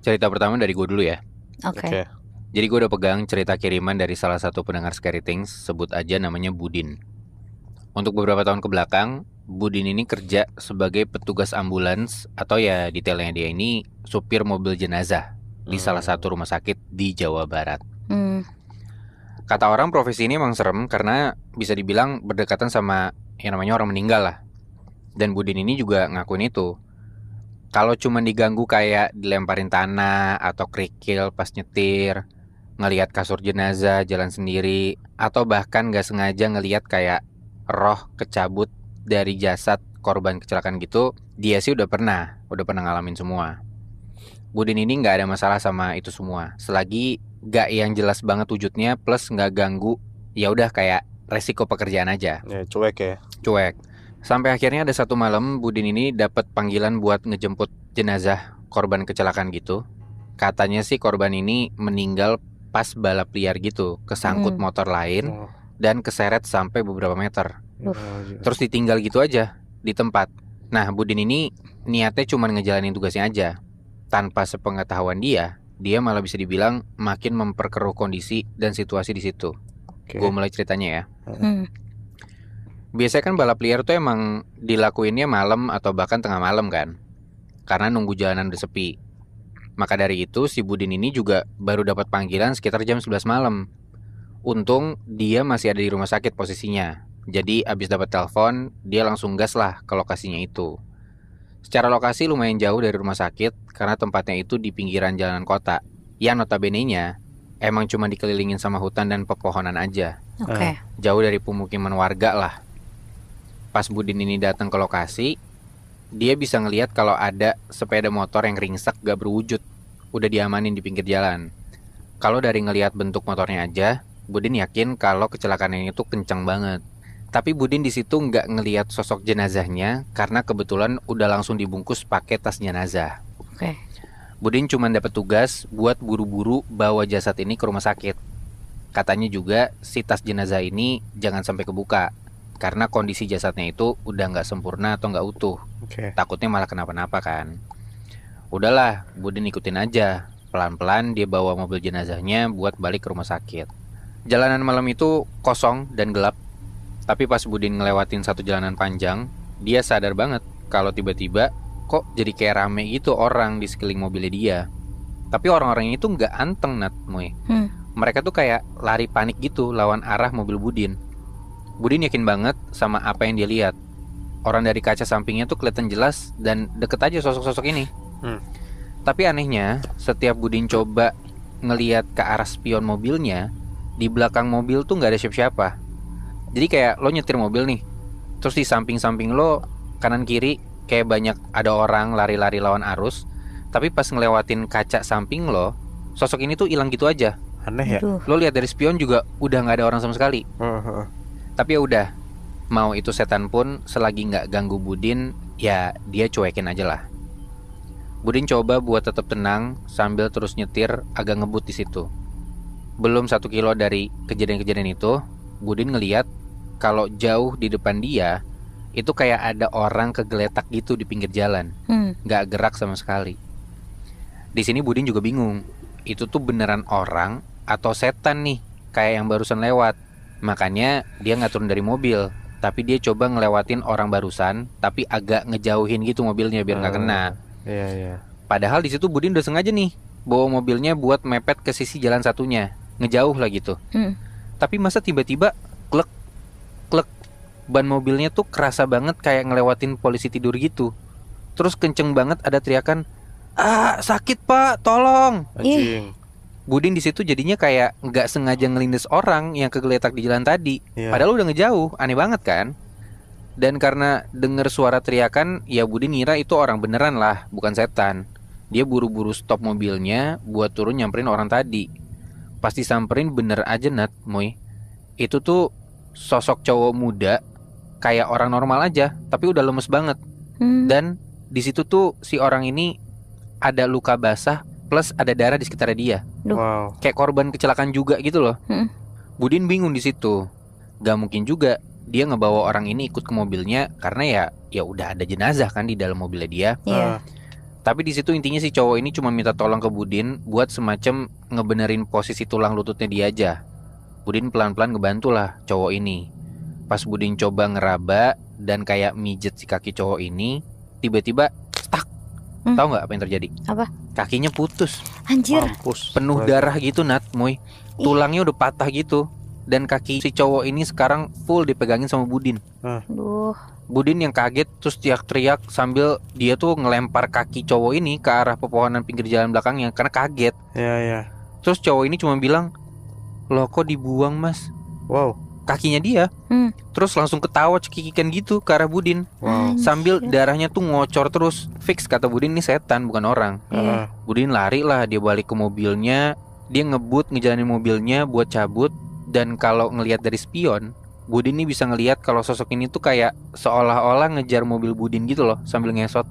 Cerita pertama dari gue dulu ya. Oke. Jadi gue udah pegang cerita kiriman dari salah satu pendengar Scary Things, sebut aja namanya Budin. Untuk beberapa tahun ke belakang, Budin ini kerja sebagai petugas ambulans atau ya detailnya dia ini supir mobil jenazah di salah satu rumah sakit di Jawa Barat. Hmm. Kata orang profesi ini emang serem karena bisa dibilang berdekatan sama yang namanya orang meninggal lah. Dan Budin ini juga ngakuin itu. Kalau cuma diganggu kayak dilemparin tanah atau kerikil pas nyetir, ngelihat kasur jenazah jalan sendiri, atau bahkan gak sengaja ngelihat kayak roh kecabut dari jasad korban kecelakaan gitu, dia sih udah pernah ngalamin semua. Budin ini gak ada masalah sama itu semua, selagi gak yang jelas banget wujudnya plus gak ganggu, ya udah kayak resiko pekerjaan aja. Ya, cuek ya. Cuek. Sampai akhirnya ada satu malam Budin ini dapat panggilan buat ngejemput jenazah korban kecelakaan gitu. Katanya sih korban ini meninggal pas balap liar gitu, kesangkut motor lain Oh, dan keseret sampai beberapa meter. iya. Terus ditinggal gitu aja di tempat. Nah, Budin ini niatnya cuma ngejalanin tugasnya aja. Tanpa sepengetahuan dia malah bisa dibilang makin memperkeruh kondisi dan situasi di situ. Oke. Gue mulai ceritanya ya. Hmm. Biasanya kan balap liar tuh emang dilakuinnya malam atau bahkan tengah malam kan, karena nunggu jalanan udah sepi. Maka dari itu si Budin ini juga baru dapat panggilan sekitar jam 11 malam. Untung dia masih ada di rumah sakit posisinya. Jadi abis dapat telepon, dia langsung gas lah ke lokasinya itu. Secara lokasi lumayan jauh dari rumah sakit karena tempatnya itu di pinggiran jalanan kota. Yang notabene-nya emang cuma dikelilingin sama hutan dan pepohonan aja. Oke. Jauh dari pemukiman warga lah. Pas Budin ini datang ke lokasi, dia bisa ngelihat kalau ada sepeda motor yang ringsek gak berwujud, udah diamanin di pinggir jalan. Kalau dari ngelihat bentuk motornya aja, Budin yakin kalau kecelakaan ini tuh kencang banget. Tapi Budin di situ nggak ngelihat sosok jenazahnya karena kebetulan udah langsung dibungkus pakai tas jenazah. Oke. Budin cuma dapat tugas buat buru-buru bawa jasad ini ke rumah sakit. Katanya juga si tas jenazah ini jangan sampai kebuka karena kondisi jasadnya itu udah nggak sempurna atau nggak utuh. Oke. Takutnya malah kenapa-napa kan. Udahlah, Budin ikutin aja. Pelan-pelan dia bawa mobil jenazahnya buat balik ke rumah sakit. Jalanan malam itu kosong dan gelap. Tapi pas Budin ngelewatin satu jalanan panjang, dia sadar banget kalau tiba-tiba kok jadi kayak rame gitu orang di sekeliling mobilnya dia. Tapi orang-orang itu nggak anteng, Nat, Moy. Mereka tuh kayak lari panik gitu lawan arah mobil Budin. Budin yakin banget sama apa yang dia lihat. Orang dari kaca sampingnya tuh kelihatan jelas dan deket aja sosok-sosok ini. Tapi anehnya, setiap Budin coba ngelihat ke arah spion mobilnya, di belakang mobil tuh nggak ada siapa-siapa. Jadi kayak lo nyetir mobil nih, terus di samping-samping lo kanan kiri kayak banyak ada orang lari-lari lawan arus. Tapi pas ngelewatin kaca samping lo, sosok ini tuh hilang gitu aja. Aneh ya. Lo lihat dari spion juga udah nggak ada orang sama sekali. Tapi ya udah, mau itu setan pun selagi nggak ganggu Budin, ya dia cuekin aja lah. Budin coba buat tetap tenang sambil terus nyetir agak ngebut di situ. Belum 1 kilo dari kejadian-kejadian itu, Budin ngeliat kalau jauh di depan dia itu kayak ada orang kegeletak gitu di pinggir jalan, nggak gerak sama sekali. Di sini Budin juga bingung, itu tuh beneran orang atau setan nih, kayak yang barusan lewat. Makanya dia nggak turun dari mobil, tapi dia coba ngelewatin orang barusan, tapi agak ngejauhin gitu mobilnya biar nggak kena. Iya. Padahal di situ Budin udah sengaja nih bawa mobilnya buat mepet ke sisi jalan satunya, ngejauh lah gitu. Tapi masa tiba-tiba klek ban mobilnya tuh kerasa banget kayak ngelewatin polisi tidur gitu. Terus kenceng banget ada teriakan, sakit pak, tolong. Anjing. Budin di situ jadinya kayak nggak sengaja ngelindes orang yang kegeletak di jalan tadi. Padahal udah ngejauh, aneh banget kan. Dan karena denger suara teriakan, ya Budin ngira itu orang beneran lah, bukan setan. Dia buru-buru stop mobilnya buat turun nyamperin orang tadi. Pas disamperin bener aja, Nat, Moy. Itu tuh sosok cowok muda, kayak orang normal aja, tapi udah lemes banget. Dan di situ tuh si orang ini ada luka basah plus ada darah di sekitar dia. Wow. Kayak korban kecelakaan juga gitu loh. Budin bingung di situ. Gak mungkin juga dia ngebawa orang ini ikut ke mobilnya karena ya udah ada jenazah kan di dalam mobilnya dia. Tapi di situ intinya si cowok ini cuma minta tolong ke Budin buat semacam ngebenerin posisi tulang lututnya dia aja. Budin pelan-pelan ngebantulah cowok ini. Pas Budin coba ngeraba dan kayak mijet si kaki cowok ini, tiba-tiba stuck. Tahu nggak apa yang terjadi? Apa? Kakinya putus. Anjir. Mampus. Penuh darah gitu Nat, Moy. Tulangnya udah patah gitu. Dan kaki si cowok ini sekarang full dipegangin sama Budin. Aduh. Budin yang kaget terus teriak-teriak sambil dia tuh ngelempar kaki cowok ini ke arah pepohonan pinggir jalan belakangnya karena kaget. Ya. Terus cowok ini cuma bilang, "Loh kok dibuang mas?" Wow. Kakinya dia. Terus langsung ketawa cekikikan gitu ke arah Budin. Wow. Sambil darahnya tuh ngocor terus. Fix kata Budin ini setan bukan orang. Budin lari lah, dia balik ke mobilnya. Dia ngebut ngejalanin mobilnya buat cabut. Dan kalau ngelihat dari spion, Budin ini bisa ngelihat kalau sosok ini tuh kayak seolah-olah ngejar mobil Budin gitu loh sambil ngesot.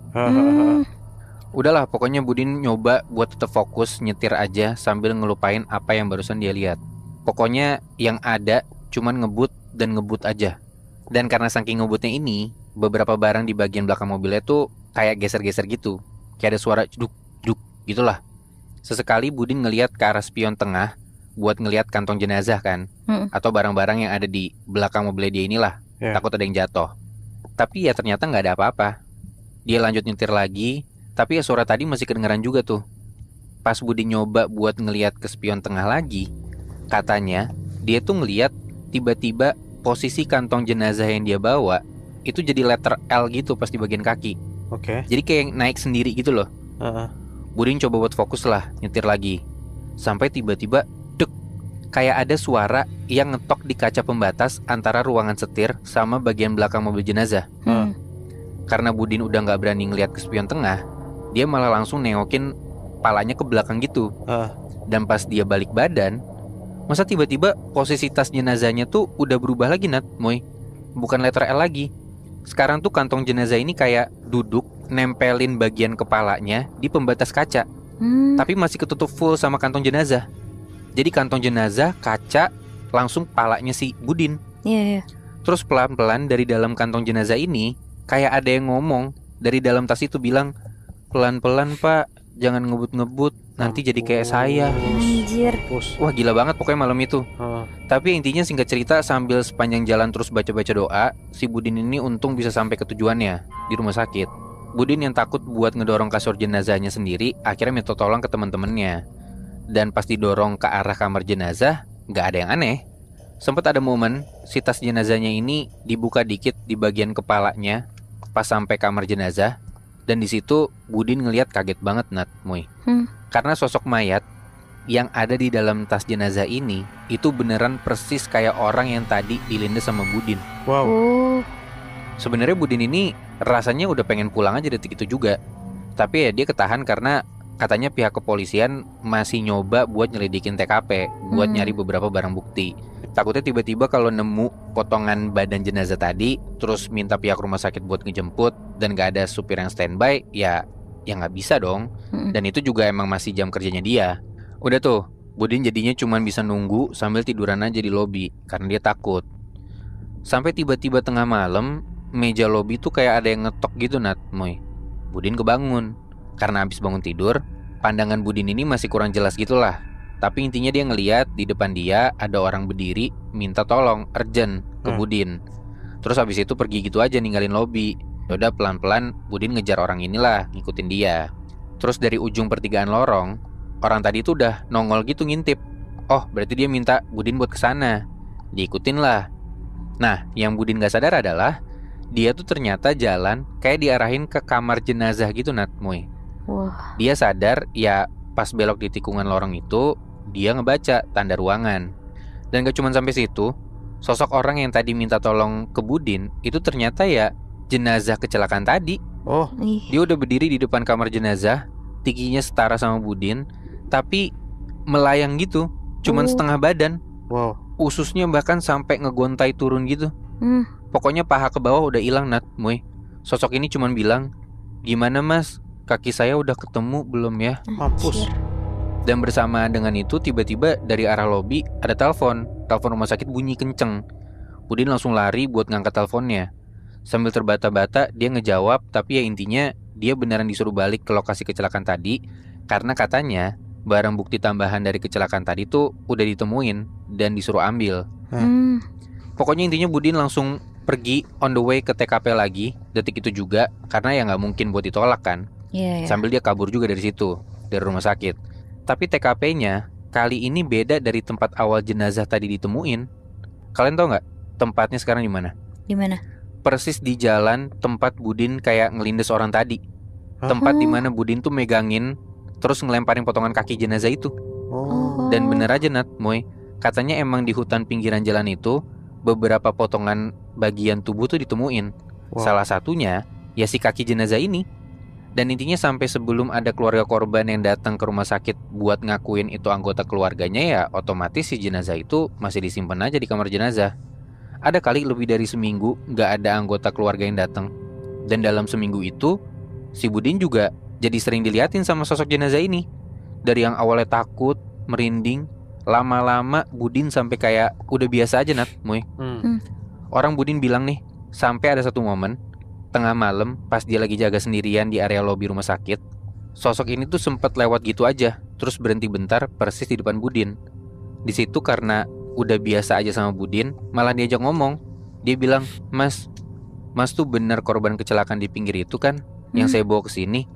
Udahlah pokoknya Budin nyoba buat tetap fokus nyetir aja sambil ngelupain apa yang barusan dia lihat. Pokoknya yang ada cuman ngebut dan ngebut aja. Dan karena saking ngebutnya ini, beberapa barang di bagian belakang mobilnya tuh kayak geser-geser gitu. Kayak ada suara duk gitulah. Sesekali Budin ngelihat ke arah spion tengah buat ngelihat kantong jenazah kan, atau barang-barang yang ada di belakang mobilnya dia inilah. Takut ada yang jatuh. Tapi ya ternyata nggak ada apa-apa. Dia lanjut nyetir lagi, tapi ya suara tadi masih kedengeran juga tuh. Pas Budin nyoba buat ngelihat ke spion tengah lagi, katanya dia tuh ngelihat tiba-tiba posisi kantong jenazah yang dia bawa itu jadi letter L gitu pas di bagian kaki. Oke. Jadi kayak naik sendiri gitu loh. Budin coba buat fokus lah, nyetir lagi. Sampai tiba-tiba kayak ada suara yang ngetok di kaca pembatas antara ruangan setir sama bagian belakang mobil jenazah. Karena Budin udah gak berani ngeliat ke spion tengah, dia malah langsung nengokin palanya ke belakang gitu. Dan pas dia balik badan, masa tiba-tiba posisi tas jenazahnya tuh udah berubah lagi Nat, Moy. Bukan letter L lagi. Sekarang tuh kantong jenazah ini kayak duduk nempelin bagian kepalanya di pembatas kaca. Tapi masih ketutup full sama kantong jenazah. Jadi kantong jenazah, kaca, langsung palanya si Budin. Iya. Terus pelan-pelan dari dalam kantong jenazah ini, kayak ada yang ngomong dari dalam tas itu bilang, "Pelan-pelan pak, jangan ngebut-ngebut, nanti jadi kayak saya." Anjir. Wah gila banget pokoknya malam itu. Tapi intinya singkat cerita, sambil sepanjang jalan terus baca-baca doa, si Budin ini untung bisa sampai ke tujuannya, di rumah sakit. Budin yang takut buat ngedorong kasur jenazahnya sendiri, akhirnya minta tolong ke teman-temannya. Dan pas didorong ke arah kamar jenazah, gak ada yang aneh. Sempat ada momen si tas jenazahnya ini dibuka dikit di bagian kepalanya pas sampai kamar jenazah. Dan di situ Budin ngelihat kaget banget Nat, Moy. Karena sosok mayat yang ada di dalam tas jenazah ini itu beneran persis kayak orang yang tadi dilindas sama Budin. Wow. Sebenarnya Budin ini rasanya udah pengen pulang aja detik itu juga. Tapi ya dia ketahan karena katanya pihak kepolisian masih nyoba buat nyelidikin TKP, buat nyari beberapa barang bukti. Takutnya tiba-tiba kalau nemu potongan badan jenazah tadi, terus minta pihak rumah sakit buat ngejemput, dan gak ada supir yang standby, ya gak bisa dong. Dan itu juga emang masih jam kerjanya dia. Udah tuh, Budin jadinya cuman bisa nunggu sambil tiduran aja di lobi, karena dia takut. Sampai tiba-tiba tengah malam, meja lobi tuh kayak ada yang ngetok gitu Nat, Moy. Budin kebangun. Karena habis bangun tidur, pandangan Budin ini masih kurang jelas gitulah. Tapi intinya dia ngeliat di depan dia ada orang berdiri minta tolong, urgent ke Budin. Terus habis itu pergi gitu aja ninggalin lobi. Yaudah pelan-pelan Budin ngejar orang inilah, ngikutin dia. Terus dari ujung pertigaan lorong, orang tadi tuh udah nongol gitu ngintip. Oh berarti dia minta Budin buat kesana. Diikutin lah. Nah yang Budin gak sadar adalah dia tuh ternyata jalan kayak diarahin ke kamar jenazah gitu Nat, Moy. Dia sadar ya pas belok di tikungan lorong itu, dia ngebaca tanda ruangan. Dan gak cuma sampai situ, sosok orang yang tadi minta tolong ke Budin itu ternyata ya jenazah kecelakaan tadi. Dia udah berdiri di depan kamar jenazah, tingginya setara sama Budin, tapi melayang gitu, cuman setengah badan. Ususnya bahkan sampai ngegontai turun gitu. Pokoknya paha ke bawah udah hilang Nat, Moy. Sosok ini cuman bilang, "Gimana mas? Kaki saya udah ketemu belum ya?" Mampus. Dan bersamaan dengan itu tiba-tiba dari arah lobi ada telepon rumah sakit bunyi kenceng. Budin langsung lari buat ngangkat teleponnya. Sambil terbata-bata dia ngejawab, tapi ya intinya dia beneran disuruh balik ke lokasi kecelakaan tadi karena katanya barang bukti tambahan dari kecelakaan tadi tuh udah ditemuin dan disuruh ambil. Pokoknya intinya Budin langsung pergi on the way ke TKP lagi detik itu juga karena ya nggak mungkin buat ditolak kan. Sambil dia kabur juga dari situ, dari rumah sakit. Tapi TKP-nya kali ini beda dari tempat awal jenazah tadi ditemuin. Kalian tahu nggak tempatnya sekarang di mana? Di mana? Persis di jalan tempat Budin kayak ngelindes orang tadi. Tempat di mana Budin tuh megangin terus ngelemparin potongan kaki jenazah itu. Dan bener aja Nat, Moy, katanya emang di hutan pinggiran jalan itu beberapa potongan bagian tubuh tuh ditemuin. Salah satunya ya si kaki jenazah ini. Dan intinya sampai sebelum ada keluarga korban yang datang ke rumah sakit buat ngakuin itu anggota keluarganya, ya otomatis si jenazah itu masih disimpan aja di kamar jenazah. Ada kali lebih dari seminggu gak ada anggota keluarga yang datang. Dan dalam seminggu itu si Budin juga jadi sering diliatin sama sosok jenazah ini. Dari yang awalnya takut, merinding, lama-lama Budin sampai kayak udah biasa aja Nat, Moy. Orang Budin bilang nih, sampai ada satu momen tengah malam pas dia lagi jaga sendirian di area lobi rumah sakit, sosok ini tuh sempet lewat gitu aja, terus berhenti bentar persis di depan Budin. Di situ karena udah biasa aja sama Budin, malah diajak ngomong. Dia bilang, Mas tuh benar korban kecelakaan di pinggir itu kan, yang saya bawa ke sini?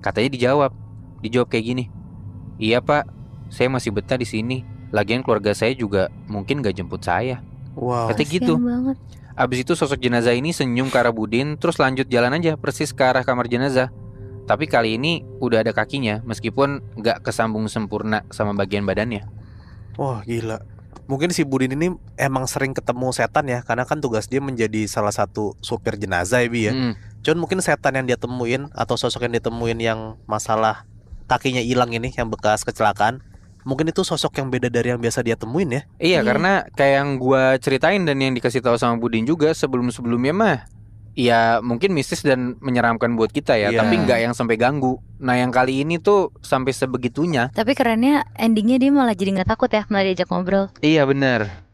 Katanya dijawab kayak gini, iya Pak, saya masih betah di sini. Lagian keluarga saya juga mungkin gak jemput saya. Katanya gitu. Abis itu sosok jenazah ini senyum ke arah Budin, terus lanjut jalan aja persis ke arah kamar jenazah. Tapi kali ini udah ada kakinya, meskipun gak kesambung sempurna sama bagian badannya. Wah gila. Mungkin si Budin ini emang sering ketemu setan ya, karena kan tugas dia menjadi salah satu supir jenazah ya Bi ya. Cuman mungkin setan yang dia temuin atau sosok yang ditemuin yang masalah kakinya hilang ini, yang bekas kecelakaan, mungkin itu sosok yang beda dari yang biasa dia temuin ya. Iya, karena kayak yang gua ceritain dan yang dikasih tahu sama Budin juga sebelum-sebelumnya mah ya mungkin mistis dan menyeramkan buat kita ya, tapi nggak yang sampai ganggu. Nah yang kali ini tuh sampai sebegitunya. Tapi kerennya endingnya dia malah jadi nggak takut ya, malah diajak ngobrol. Iya benar.